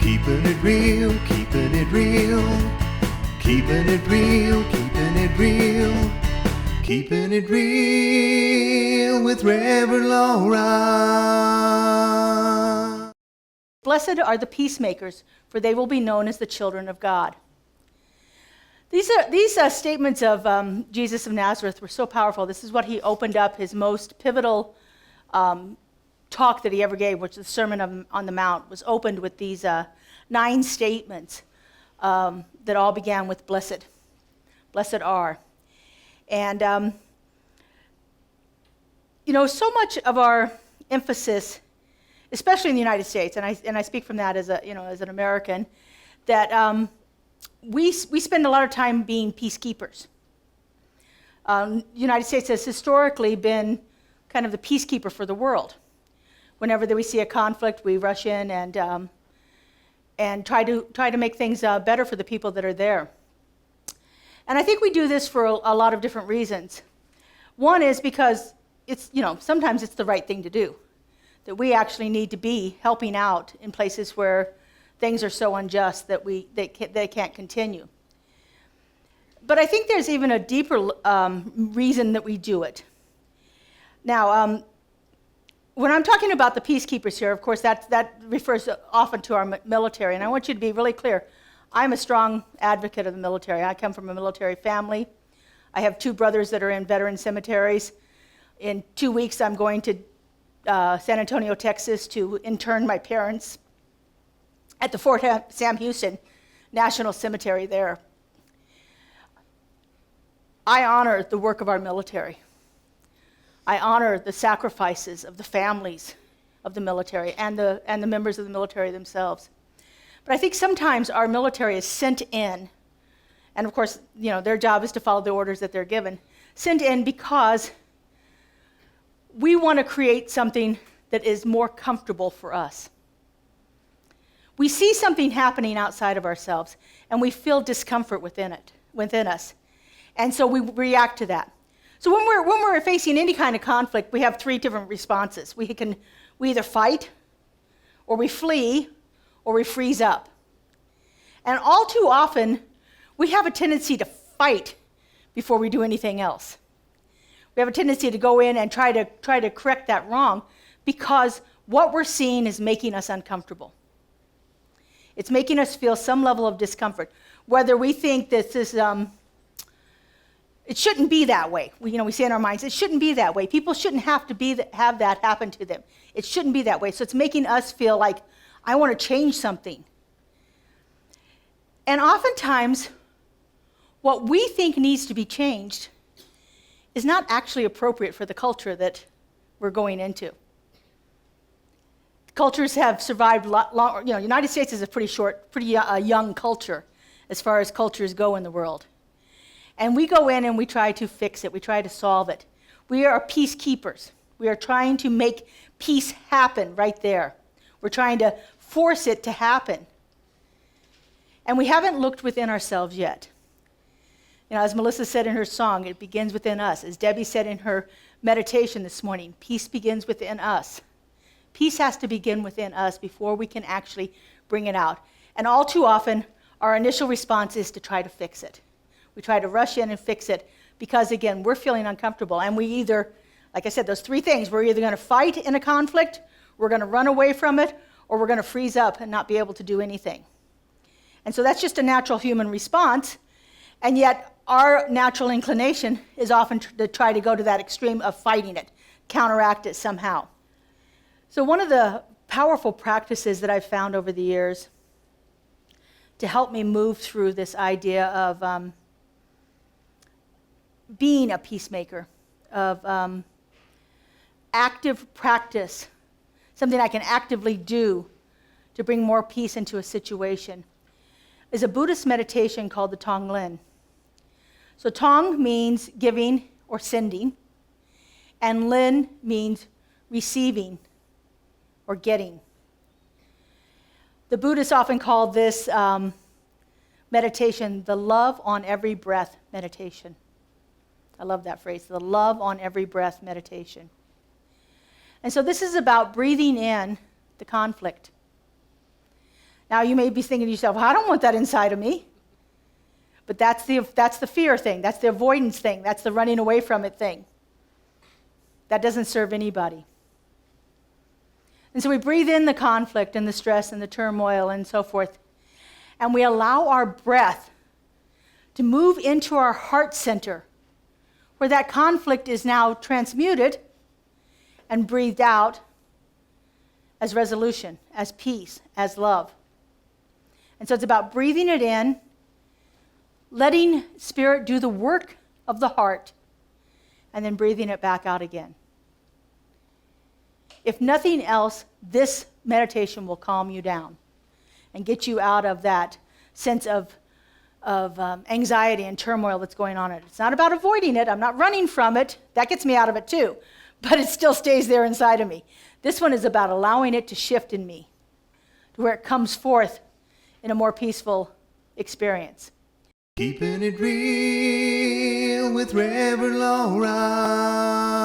Keeping it real, keeping it real. Keeping it real, keeping it real. Keeping it real with Reverend Laura. Blessed are the peacemakers, for they will be known as the children of God. These statements of Jesus of Nazareth were so powerful. This is what he opened up his most pivotal talk that he ever gave, which is the Sermon on the Mount, was opened with these 9 statements that all began with blessed. Blessed are. And, so much of our emphasis, especially in the United States, and I speak from that as an American, that we spend a lot of time being peacekeepers. The United States has historically been kind of the peacekeeper for the world. Whenever we see a conflict, we rush in and try to make things better for the people that are there. And I think we do this for a lot of different reasons. One is because sometimes it's the right thing to do. That we actually need to be helping out in places where things are so unjust that they can't continue. But I think there's even a deeper reason that we do it. Now, when I'm talking about the peacekeepers here, of course, that refers often to our military. And I want you to be really clear. I'm a strong advocate of the military. I come from a military family. I have 2 brothers that are in veteran cemeteries. In 2 weeks, I'm going to San Antonio, Texas, to intern my parents at the Fort Sam Houston National Cemetery there. I honor the work of our military. I honor the sacrifices of the families of the military and the members of the military themselves. But I think sometimes our military is sent in, and of course, their job is to follow the orders that they're given, sent in because we want to create something that is more comfortable for us. We see something happening outside of ourselves, and we feel discomfort within us. And so we react to that. So when we're facing any kind of conflict, we have 3 different responses. We either fight, or we flee, or we freeze up. And all too often, we have a tendency to fight before we do anything else. We have a tendency to go in and try to correct that wrong because what we're seeing is making us uncomfortable. It's making us feel some level of discomfort, whether we think this is it shouldn't be that way. We say in our minds, it shouldn't be that way. People shouldn't have to have that happen to them. It shouldn't be that way. So it's making us feel like, I want to change something. And oftentimes, what we think needs to be changed is not actually appropriate for the culture that we're going into. Cultures have survived long. United States is a pretty young culture as far as cultures go in the world. And we go in and we try to fix it. We try to solve it. We are peacekeepers. We are trying to make peace happen right there. We're trying to force it to happen. And we haven't looked within ourselves yet. As Melissa said in her song, it begins within us. As Debbie said in her meditation this morning, peace begins within us. Peace has to begin within us before we can actually bring it out. And all too often, our initial response is to try to fix it. We try to rush in and fix it because, again, we're feeling uncomfortable. And we either, like I said, those 3 things, we're either going to fight in a conflict, we're going to run away from it, or we're going to freeze up and not be able to do anything. And so that's just a natural human response. And yet, our natural inclination is often to try to go to that extreme of fighting it, counteract it somehow. So one of the powerful practices that I've found over the years to help me move through this idea of being a peacemaker, of active practice, something I can actively do to bring more peace into a situation, is a Buddhist meditation called the Tonglen. So Tong means giving or sending, and Lin means receiving or getting. The Buddhists often call this meditation the love on every breath meditation. I love that phrase, the love on every breath meditation. And so this is about breathing in the conflict. Now you may be thinking to yourself, I don't want that inside of me. But that's the fear thing. That's the avoidance thing. That's the running away from it thing. That doesn't serve anybody. And so we breathe in the conflict and the stress and the turmoil and so forth. And we allow our breath to move into our heart center, where that conflict is now transmuted and breathed out as resolution, as peace, as love. And so it's about breathing it in, letting Spirit do the work of the heart, and then breathing it back out again. If nothing else, this meditation will calm you down and get you out of that sense of anxiety and turmoil that's going on. It's not about avoiding it. I'm not running from it. That gets me out of it too. But it still stays there inside of me. This one is about allowing it to shift in me to where it comes forth in a more peaceful experience. Keeping it real with Reverend Laura.